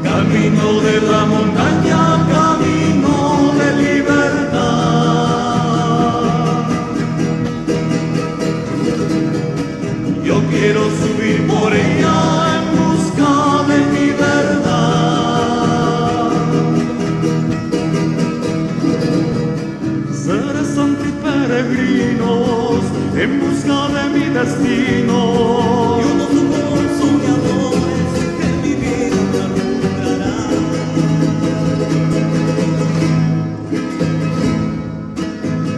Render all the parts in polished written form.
Camino de la montaña, camino de libertad. Yo quiero subir por ella en busca de mi verdad. Ser santos y peregrinos en busca de mi destino. Yo no soy soñadores que mi vida me alumbrará.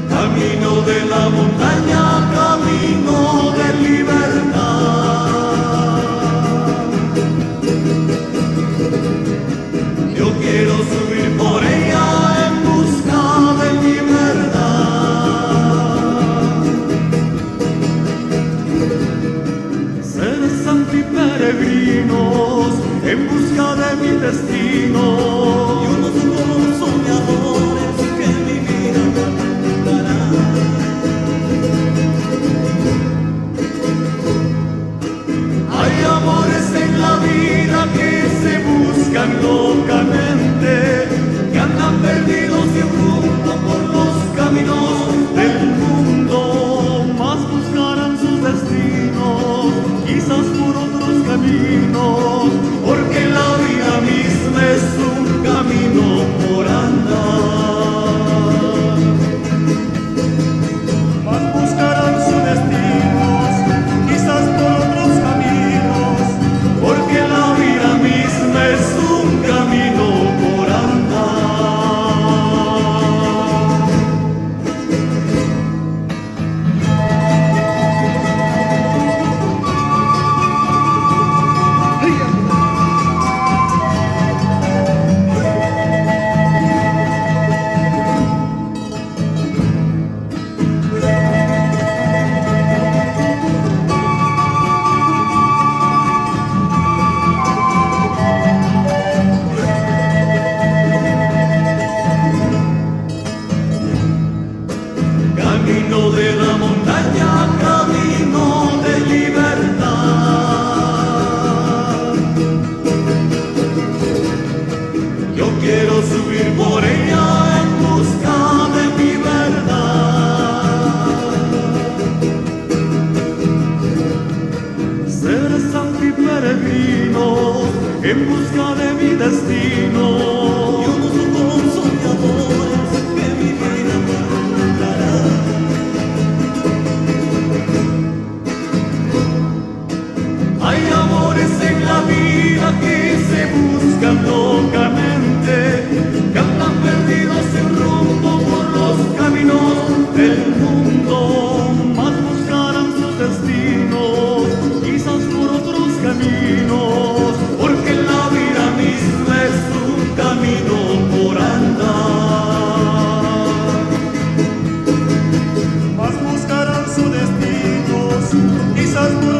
Camino de la montaña, camino de libertad. Yo quiero subir por ella en busca de mi verdad. Ser santos y peregrinos en busca de mi destino. Yo no soy soñadores que mi vida me alumbrará. Hay amores en la vida que se buscan locamente, que andan perdidos sin rumbo por los caminos del mundo, mas buscarán sus destinos, quizás por otros caminos, porque la vida misma es un camino por andar. Mas buscarán sus destinos, quizás por otros caminos, porque la vida misma es un camino por andar. Camino de la montaña, camino de libertad. Yo quiero subir por ella en busca de mi verdad. Ser santos y peregrinos en busca de mi destino. Yo no soy soñadores que mi vida me alumbrará. Hay amores en la vida que se buscan locamente, que andan perdidos sin rumbo por los caminos del mundo, mas buscarán sus destinos, quizás por otros caminos, porque la vida misma es un camino por andar. Mas buscarán sus destinos, quizás por